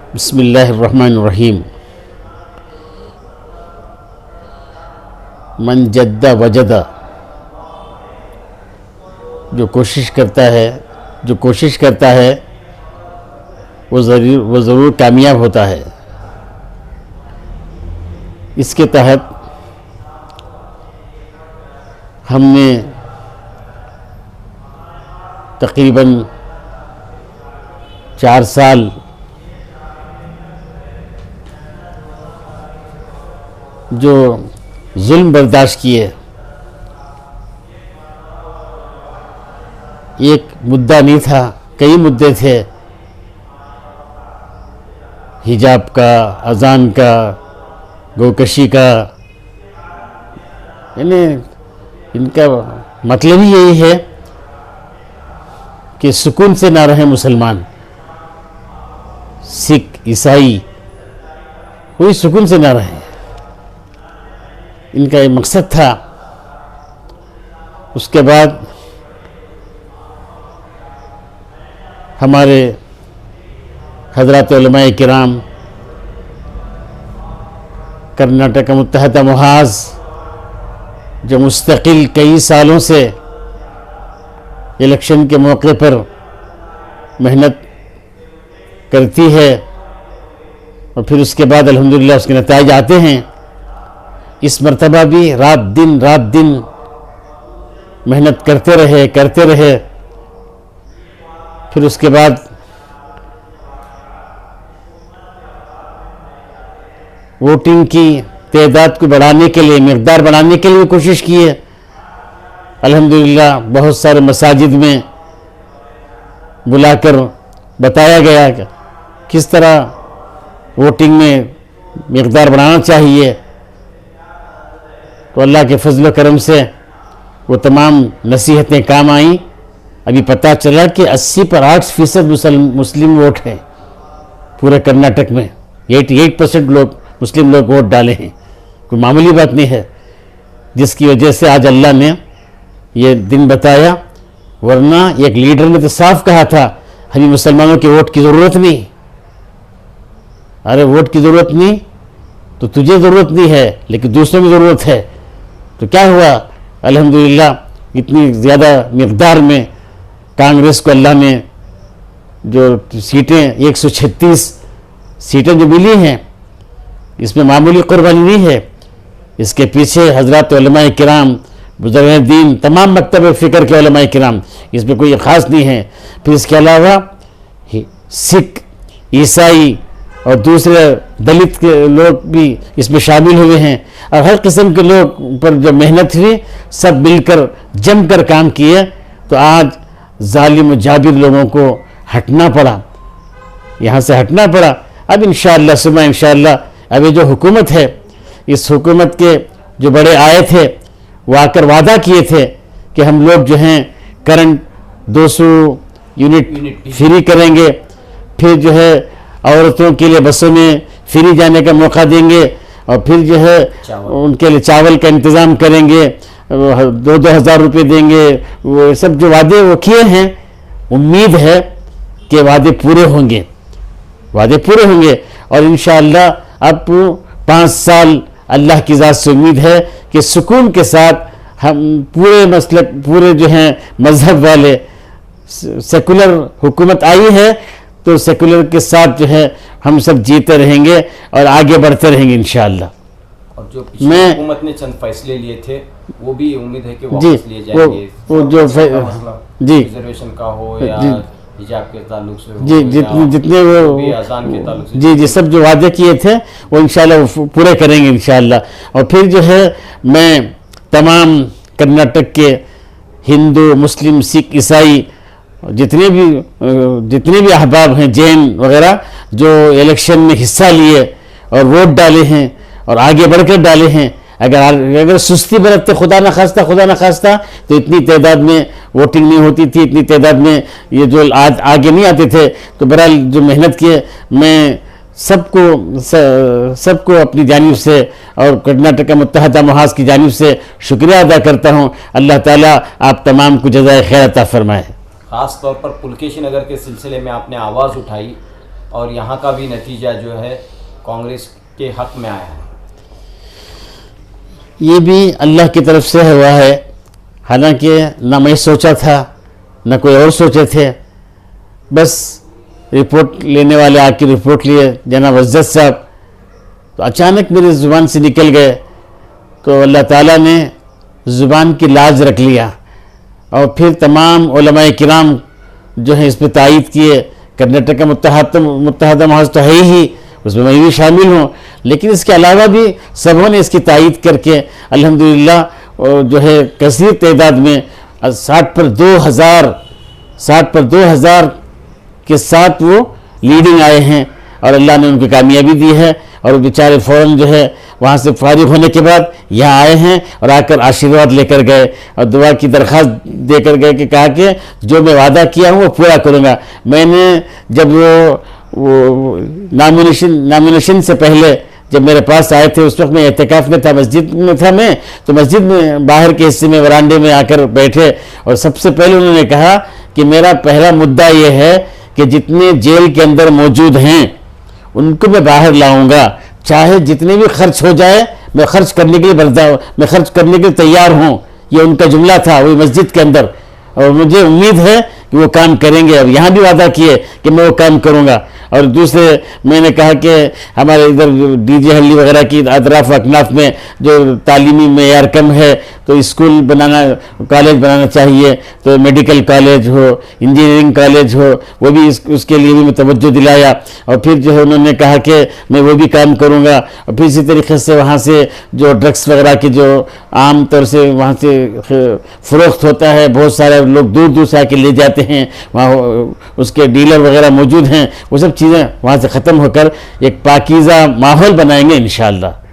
बिस्मिल्लाहिर्रहमानिर्रहीम। मन जद्दा वजदा, जो कोशिश करता है वो ज़रूर कामयाब होता है। इसके तहत हमने तकरीबन 4 साल जो जुल्म बर्दाश्त किए। एक मुद्दा नहीं था, कई मुद्दे थे, हिजाब का, अजान का, गोकशी का। यानी इनका मतलब ही यही है कि सुकून से ना रहे मुसलमान, सिख, ईसाई, कोई सुकून से ना रहे। इनका ये मकसद था। उसके बाद हमारे हज़रात उलमाए किराम, कर्नाटक मुत्तहदा मुहाज़, जो मुस्तकिल कई सालों से इलेक्शन के मौके पर मेहनत करती है और फिर उसके बाद अल्हम्दुलिल्लाह उसके नतीजे आते हैं। इस मर्तबा भी रात दिन मेहनत करते रहे। फिर उसके बाद वोटिंग की तादाद को बढ़ाने के लिए, मिक़दार बढ़ाने के लिए कोशिश की है। अल्हम्दुलिल्लाह बहुत सारे मसाजिद में बुलाकर बताया गया कि किस तरह वोटिंग में मिक़दार बढ़ाना चाहिए। तो अल्लाह के फजल करम से वो तमाम नसीहतें काम आई। अभी पता चला कि 80 पर 8% मुस्लिम वोट हैं पूरे कर्नाटक में। 88% लोग मुस्लिम लोग वोट डाले हैं। कोई मामूली बात नहीं है, जिसकी वजह से आज अल्लाह ने ये दिन बताया। वरना एक लीडर ने तो साफ कहा था, हमें मुसलमानों के वोट की ज़रूरत नहीं। अरे वोट की ज़रूरत नहीं तो तुझे ज़रूरत नहीं है, लेकिन दूसरों में ज़रूरत है। तो क्या हुआ, अल्हम्दुलिल्लाह इतनी ज़्यादा मिक़दार में कांग्रेस को अल्लाह ने जो सीटें 136 सीटें जो मिली हैं, इसमें मामूली कुर्बानी नहीं है। इसके पीछे हज़रात उलमाए किराम, बुज़ुर्ग दीन, तमाम मकतब फ़िक्र के उलमाए किराम, इसमें कोई ख़ास नहीं है। फिर इसके अलावा सिख, ईसाई और दूसरे दलित के लोग भी इसमें शामिल हुए हैं। और हर किस्म के लोग पर जो मेहनत हुई, सब मिलकर जमकर काम किए। तो आज जालिम जाबिर लोगों को हटना पड़ा, यहाँ से हटना पड़ा। अब इंशाअल्लाह सुबह इंशाअल्लाह अब ये जो हुकूमत है, इस हुकूमत के जो बड़े आए थे वो आकर वादा किए थे कि हम लोग जो हैं करंट 200 यूनिट फ्री करेंगे। फिर जो है औरतों के लिए बसों में फ्री जाने का मौका देंगे। और फिर जो है उनके लिए चावल का इंतज़ाम करेंगे, 2-2 हज़ार रुपये देंगे। वो सब जो वादे वो किए हैं, उम्मीद है कि वादे पूरे होंगे। और इंशाअल्लाह अब 5 साल अल्लाह की ज़ात से उम्मीद है कि सुकून के साथ हम पूरे जो हैं मज़हब वाले, सेकुलर हुकूमत आई है तो सेकुलर के साथ जो है हम सब जीते रहेंगे और आगे बढ़ते रहेंगे इंशाअल्लाह। और जो पिछली हुकूमत ने चंद फैसले लिए थे वो भी उम्मीद है कि वापस लिए जाएंगे। वो जो जी रिजर्वेशन का हो या हिजाब के ताल्लुक से हो, जितने वो अज़ान के ताल्लुक से, जी सब जो वादे किए थे वो इंशाअल्लाह पूरे करेंगे इंशाअल्लाह। और फिर जो है मैं तमाम कर्नाटक के हिंदू, मुस्लिम, सिख, ईसाई जितने भी अहबाब हैं, जैन वगैरह, जो इलेक्शन में हिस्सा लिए और वोट डाले हैं और आगे बढ़कर डाले हैं, अगर सुस्ती बरतते खुदा न खास्ता तो इतनी तादाद में वोटिंग नहीं होती थी, इतनी तादाद में ये जो आगे नहीं आते थे। तो बहरहाल जो मेहनत किए, मैं सबको अपनी जानिब से और कर्नाटक मुत्तहदा मुहाज़ की जानिब से शुक्रिया अदा करता हूँ। अल्लाह ताला आप तमाम को जज़ाए खैर अता फरमाए। ख़ास तौर पर पुलकेशी नगर के सिलसिले में आपने आवाज़ उठाई और यहाँ का भी नतीजा जो है कांग्रेस के हक में आया है। ये भी अल्लाह की तरफ से हुआ है, हालांकि ना मैं सोचा था ना कोई और सोचे थे। बस रिपोर्ट लेने वाले आके रिपोर्ट लिए जनाब अज़्ज़त साहब, तो अचानक मेरी ज़ुबान से निकल गए, तो अल्लाह ताला ने ज़ुबान की लाज रख लिया और फिर तमाम उलमाए किराम जो है इस पर तायीद किए। कर्नाटक का मुत्तहदा महज़ तो है ही, उसमें मैं भी शामिल हूँ, लेकिन इसके अलावा भी सबों ने इसकी तायीद करके अल्हम्दुलिल्लाह जो है कसीर तादाद में 60 पर 2000 के साथ वो लीडिंग आए हैं और अल्लाह ने उनको कामयाबी दी है। और बेचारे फ़ौरन जो है वहाँ से फारिग होने के बाद यहाँ आए हैं और आकर आशीर्वाद लेकर गए और दुआ की दरख्वास्त देकर गए कि कहा कि जो मैं वादा किया हूँ वो पूरा करूँगा। मैंने जब वो नॉमिनेशन से पहले जब मेरे पास आए थे उस वक्त मैं एहतिकाफ में था, मस्जिद में था मैं, तो मस्जिद में बाहर के हिस्से में वरांडे में आकर बैठे और सबसे पहले उन्होंने कहा कि मेरा पहला मुद्दा ये है कि जितने जेल के अंदर मौजूद हैं उनको मैं बाहर लाऊंगा, चाहे जितने भी खर्च हो जाए मैं खर्च करने के लिए तैयार हूँ। ये उनका जुमला था वही मस्जिद के अंदर, और मुझे उम्मीद है कि वो काम करेंगे। अब यहाँ भी वादा किए कि मैं वो काम करूँगा। और दूसरे मैंने कहा कि हमारे इधर डीजे हल्ली वगैरह की अतराफ अकनाफ में जो तालीमी मेयार कम है तो स्कूल बनाना, कॉलेज बनाना चाहिए, तो मेडिकल कॉलेज हो, इंजीनियरिंग कॉलेज हो, वो भी उसके लिए भी मैं तवज्जो दिलाया। और फिर जो है उन्होंने कहा कि मैं वो भी काम करूँगा। और फिर इसी तरीके से वहाँ से जो ड्रग्स वगैरह की जो आम तौर से वहाँ से फ़रोख्त होता है, बहुत सारे लोग दूर दूर से आके ले जाते हैं, वहाँ उसके डीलर वगैरह मौजूद हैं, वो सब चीज़ें वहाँ से ख़त्म होकर एक पाकीज़ा माहौल बनाएंगे इंशाअल्लाह।